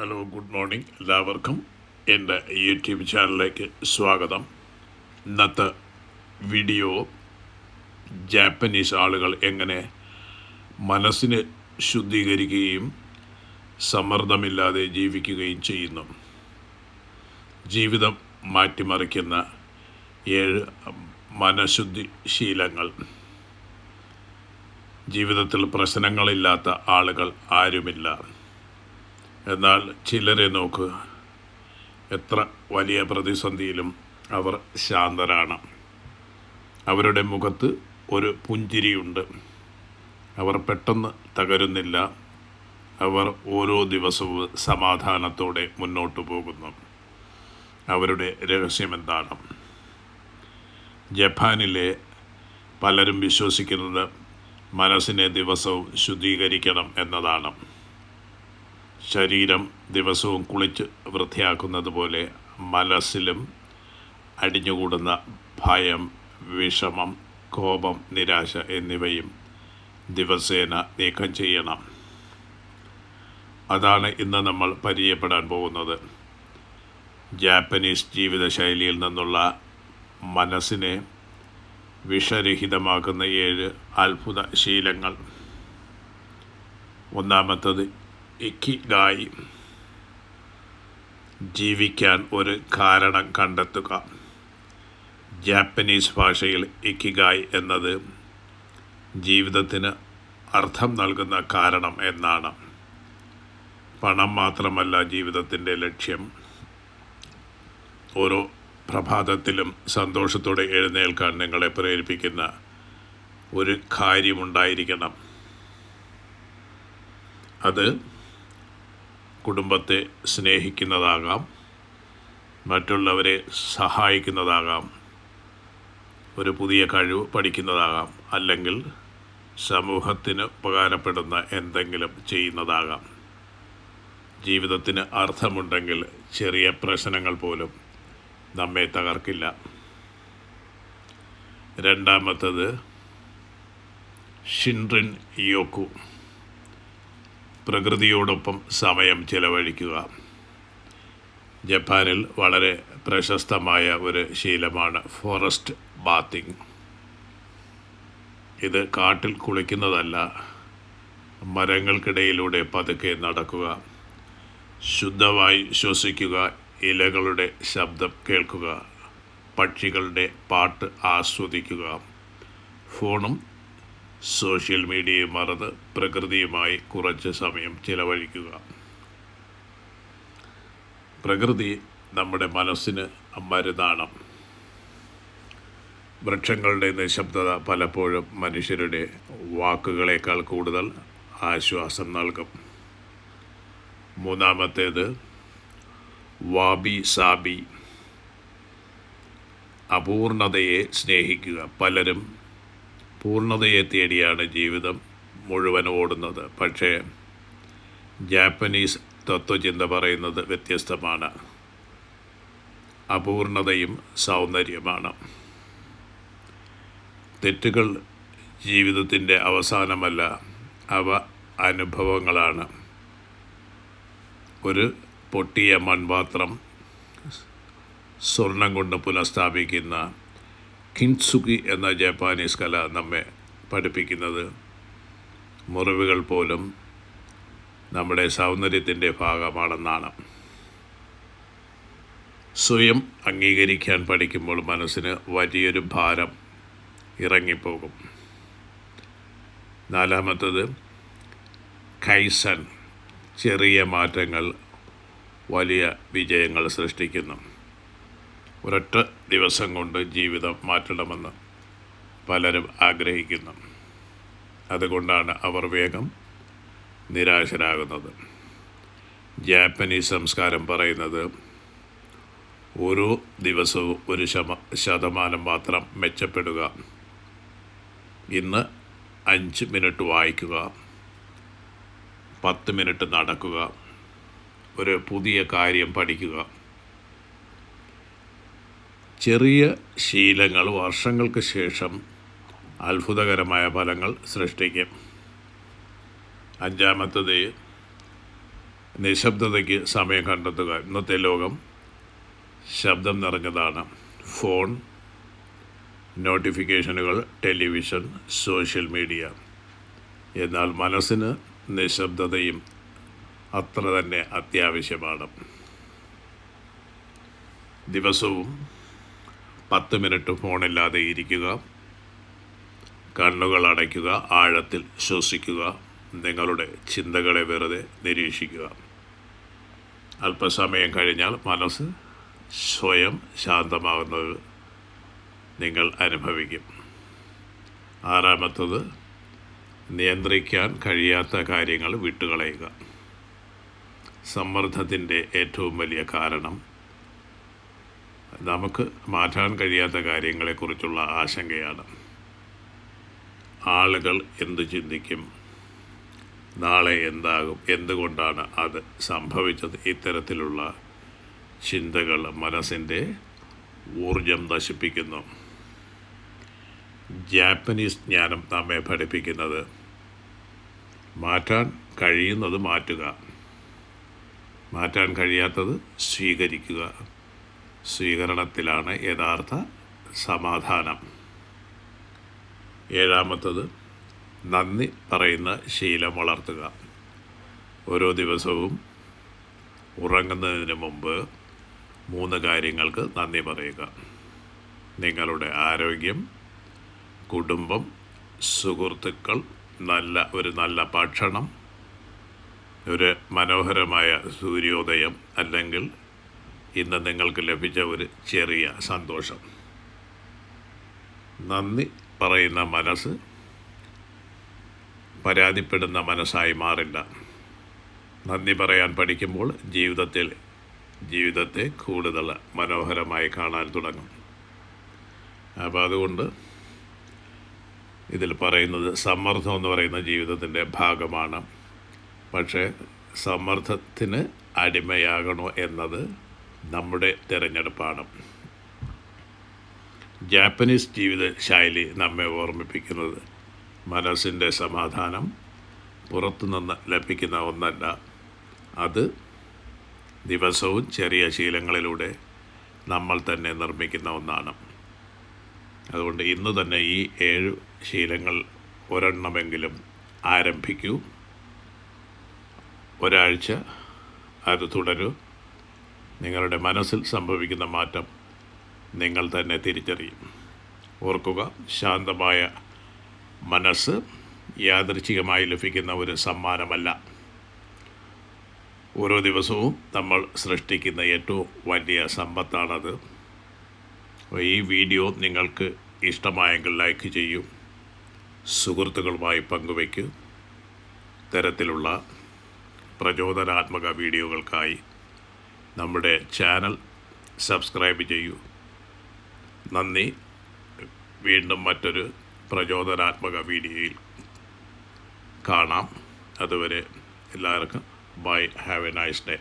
Hello, good morning എല്ലാവർക്കും. എൻ്റെ YouTube ചാനലിലേക്ക് സ്വാഗതം. ഇന്നത്തെ വീഡിയോ ജാപ്പനീസ് ആളുകൾ എങ്ങനെ മനസ്സിനെ ശുദ്ധീകരിക്കുകയും സമ്മർദ്ദമില്ലാതെ ജീവിക്കുകയും ചെയ്യുന്നു. ജീവിതം മാറ്റിമറിക്കുന്ന 7 മനഃശുദ്ധി ശീലങ്ങൾ. ജീവിതത്തിൽ പ്രശ്നങ്ങളില്ലാത്ത ആളുകൾ ആരുമില്ല. എന്നാൽ ചിലരെ നോക്ക്, എത്ര വലിയ പ്രതിസന്ധിയിലും അവർ ശാന്തരാണ്. അവരുടെ മുഖത്ത് ഒരു പുഞ്ചിരിയുണ്ട്. അവർ പെട്ടെന്ന് തകരുന്നില്ല. അവർ ഓരോ ദിവസവും സമാധാനത്തോടെ മുന്നോട്ട് പോകുന്നു. അവരുടെ രഹസ്യമെന്താണ്? ജപ്പാനിലെ പലരും വിശ്വസിക്കുന്നത് മനസ്സിനെ ദിവസവും ശുദ്ധീകരിക്കണം എന്നതാണ്. ശരീരം ദിവസവും കുളിച്ച് വൃത്തിയാക്കുന്നത് പോലെ മനസ്സിലും അടിഞ്ഞുകൂടുന്ന ഭയം, വിഷമം, കോപം, നിരാശ എന്നിവയും ദിവസേന നീക്കം ചെയ്യണം. അതാണ് ഇന്ന് നമ്മൾ പരിചയപ്പെടാൻ പോകുന്നത്. ജാപ്പനീസ് ജീവിതശൈലിയിൽ നിന്നുള്ള മനസ്സിനെ വിഷരഹിതമാക്കുന്ന 7 അത്ഭുത ശീലങ്ങൾ. ഒന്നാമത്തത് ഇക്കിഗായി. ജീവിക്കാൻ ഒരു കാരണം കണ്ടെത്തുക. ജാപ്പനീസ് ഭാഷയിൽ ഇക്കിഗായ് എന്നത് ജീവിതത്തിന് അർത്ഥം നൽകുന്ന കാരണം എന്നാണ്. പണം മാത്രമല്ല ജീവിതത്തിൻ്റെ ലക്ഷ്യം. ഓരോ പ്രഭാതത്തിലും സന്തോഷത്തോടെ എഴുന്നേൽക്കാൻ നിങ്ങളെ പ്രേരിപ്പിക്കുന്ന ഒരു കാര്യമുണ്ടായിരിക്കണം. അത് കുടുംബത്തെ സ്നേഹിക്കുന്നതാകാം, മറ്റുള്ളവരെ സഹായിക്കുന്നതാകാം, ഒരു പുതിയ കഴിവ് പഠിക്കുന്നതാകാം, അല്ലെങ്കിൽ സമൂഹത്തിന് ഉപകാരപ്പെടുന്ന എന്തെങ്കിലും ചെയ്യുന്നതാകാം. ജീവിതത്തിന് അർത്ഥമുണ്ടെങ്കിൽ ചെറിയ പ്രശ്നങ്ങൾ പോലും നമ്മെ തകർക്കില്ല. രണ്ടാമത്തത് ഷിൻറിൻ യോക്കു. പ്രകൃതിയോടൊപ്പം സമയം ചിലവഴിക്കുക. ജപ്പാനിൽ വളരെ പ്രശസ്തമായ ഒരു ശീലമാണ് ഫോറസ്റ്റ് ബാത്തിങ്. ഇത് കാട്ടിൽ കുളിക്കുന്നതല്ല, മരങ്ങൾക്കിടയിലൂടെ പതുക്കെ നടക്കുക, ശുദ്ധമായി ശ്വസിക്കുക, ഇലകളുടെ ശബ്ദം കേൾക്കുക, പക്ഷികളുടെ പാട്ട് ആസ്വദിക്കുക, ഫോണും സോഷ്യൽ മീഡിയയും മറന്ന് പ്രകൃതിയുമായി കുറച്ച് സമയം ചിലവഴിക്കുക. പ്രകൃതി നമ്മുടെ മനസ്സിന് മരുന്നാണ്. വൃക്ഷങ്ങളുടെ നിശബ്ദത പലപ്പോഴും മനുഷ്യരുടെ വാക്കുകളേക്കാൾ കൂടുതൽ ആശ്വാസം നൽകും. മൂന്നാമത്തേത് വാബി സാബി. അപൂർണതയെ സ്നേഹിക്കുക. പലരും പൂർണ്ണതയെ തേടിയാണ് ജീവിതം മുഴുവൻ ഓടുന്നത്. പക്ഷേ ജാപ്പനീസ് തത്വചിന്ത പറയുന്നത് വ്യത്യസ്തമാണ്. അപൂർണതയും സൗന്ദര്യമാണ്. തെറ്റുകൾ ജീവിതത്തിൻ്റെ അവസാനമല്ല, അവ അനുഭവങ്ങളാണ്. ഒരു പൊട്ടിയ മൺപാത്രം സ്വർണം കൊണ്ട് പുനഃസ്ഥാപിക്കുന്ന കിൻസുഗി എന്ന ജാപ്പാനീസ് കല നമ്മെ പഠിപ്പിക്കുന്നത് മുറിവുകൾ പോലും നമ്മുടെ സൗന്ദര്യത്തിൻ്റെ ഭാഗമാണെന്നാണ്. സ്വയം അംഗീകരിക്കാൻ പഠിക്കുമ്പോൾ മനസ്സിന് വലിയൊരു ഭാരം ഇറങ്ങിപ്പോകും. നാലാമത്തത് കൈസൻ. ചെറിയ മാറ്റങ്ങൾ വലിയ വിജയങ്ങൾ സൃഷ്ടിക്കുന്നു. ഒരൊറ്റ ദിവസം കൊണ്ട് ജീവിതം മാറ്റണമെന്ന് പലരും ആഗ്രഹിക്കുന്നു. അതുകൊണ്ടാണ് അവർ വേഗം നിരാശരാകുന്നത്. ജാപ്പനീസ് സംസ്കാരം പറയുന്നത് ഓരോ ദിവസവും 1% മാത്രം മെച്ചപ്പെടുക. ഇന്ന് 5 മിനിറ്റ് വായിക്കുക, 10 മിനിറ്റ് നടക്കുക, ഒരു പുതിയ കാര്യം പഠിക്കുക. ചെറിയ ശീലങ്ങൾ വർഷങ്ങൾക്ക് ശേഷം അത്ഭുതകരമായ ഫലങ്ങൾ സൃഷ്ടിക്കും. അഞ്ചാമത്തത് നിശബ്ദതയ്ക്ക് സമയം കണ്ടെത്തുക. ഇന്നത്തെ ലോകം ശബ്ദം നിറഞ്ഞതാണ്. ഫോൺ, നോട്ടിഫിക്കേഷനുകൾ, ടെലിവിഷൻ, സോഷ്യൽ മീഡിയ. എന്നാൽ മനസ്സിന് നിശബ്ദതയും അത്ര തന്നെ അത്യാവശ്യമാണ്. ദിവസവും 10 മിനിറ്റ് ഫോണില്ലാതെ ഇരിക്കുക. കണ്ണുകൾ അടയ്ക്കുക, ആഴത്തിൽ ശ്വസിക്കുക, നിങ്ങളുടെ ചിന്തകളെ വെറുതെ നിരീക്ഷിക്കുക. അല്പസമയം കഴിഞ്ഞാൽ മനസ്സ് സ്വയം ശാന്തമാകുന്നത് നിങ്ങൾ അനുഭവിക്കും. 6-മത്തത്, നിയന്ത്രിക്കാൻ കഴിയാത്ത കാര്യങ്ങൾ വിട്ടുകളയുക. സമ്മർദ്ദത്തിൻ്റെ ഏറ്റവും വലിയ കാരണം നമുക്ക് മാറ്റാൻ കഴിയാത്ത കാര്യങ്ങളെക്കുറിച്ചുള്ള ആശങ്കയാണ്. ആളുകൾ എന്തു ചിന്തിക്കും, നാളെ എന്താകും, എന്തുകൊണ്ടാണ് അത് സംഭവിച്ചത്, ഇത്തരത്തിലുള്ള ചിന്തകൾ മനസ്സിൻ്റെ ഊർജം നശിപ്പിക്കുന്നു. ജാപ്പനീസ് ജ്ഞാനം നമ്മെ പഠിപ്പിക്കുന്നത് മാറ്റാൻ കഴിയുന്നത് മാറ്റുക, മാറ്റാൻ കഴിയാത്തത് സ്വീകരിക്കുക. സ്വീകരണത്തിലാണ് യഥാർത്ഥ സമാധാനം. 7-മത്തത്, നന്ദി പറയുന്ന ശീലം വളർത്തുക. ഓരോ ദിവസവും ഉറങ്ങുന്നതിന് മുമ്പ് 3 കാര്യങ്ങൾക്ക് നന്ദി പറയുക. നിങ്ങളുടെ ആരോഗ്യം, കുടുംബം, സുഹൃത്തുക്കൾ, ഒരു നല്ല ഭക്ഷണം, ഒരു മനോഹരമായ സൂര്യോദയം, അല്ലെങ്കിൽ ഇന്ന് നിങ്ങൾക്ക് ലഭിച്ച ഒരു ചെറിയ സന്തോഷം. നന്ദി പറയുന്ന മനസ്സ് പരാതിപ്പെടുന്ന മനസ്സായി മാറില്ല. നന്ദി പറയാൻ പഠിക്കുമ്പോൾ ജീവിതത്തെ കൂടുതൽ മനോഹരമായി കാണാൻ തുടങ്ങും. അപ്പോൾ അതുകൊണ്ട് ഇതിൽ പറയുന്നത് സമ്മർദ്ദം എന്ന് പറയുന്ന ജീവിതത്തിൻ്റെ ഭാഗമാണ്. പക്ഷേ സമ്മർദ്ദത്തിന് അടിമയാകണോ എന്നത് നമ്മുടെ തിരഞ്ഞെടുപ്പാണ്. ജാപ്പനീസ് ജീവിത ശൈലി നമ്മെ ഓർമ്മിപ്പിക്കുന്നത് മനസ്സിൻ്റെ സമാധാനം പുറത്തുനിന്ന് ലഭിക്കുന്ന ഒന്നല്ല, അത് ദിവസവും ചെറിയ ശീലങ്ങളിലൂടെ നമ്മൾ തന്നെ നിർമ്മിക്കുന്ന ഒന്നാണ്. അതുകൊണ്ട് ഇന്ന് തന്നെ ഈ 7 ശീലങ്ങൾ ഒരെണ്ണമെങ്കിലും ആരംഭിക്കൂ. ഒരാഴ്ച അത് തുടരൂ. നിങ്ങളുടെ മനസ്സിൽ സംഭവിക്കുന്ന മാറ്റം നിങ്ങൾ തന്നെ തിരിച്ചറിയും. ഓർക്കുക, ശാന്തമായ മനസ്സ് യാദൃച്ഛികമായി ലഭിക്കുന്ന ഒരു സമ്മാനമല്ല. ഓരോ ദിവസവും നമ്മൾ സൃഷ്ടിക്കുന്ന ഏറ്റവും വലിയ സമ്പത്താണത്. ഈ വീഡിയോ നിങ്ങൾക്ക് ഇഷ്ടമായെങ്കിൽ ലൈക്ക് ചെയ്യൂ, സുഹൃത്തുക്കളുമായി പങ്കുവയ്ക്കൂ. ഇത്തരത്തിലുള്ള പ്രചോദനാത്മക വീഡിയോകൾക്കായി നമ്മുടെ ചാനൽ സബ്സ്ക്രൈബ് ചെയ്യൂ. നന്ദി. വീണ്ടും മറ്റൊരു പ്രചോദനാത്മക വീഡിയോയിൽ കാണാം. അതുവരെ എല്ലാവർക്കും bye. Have a nice day.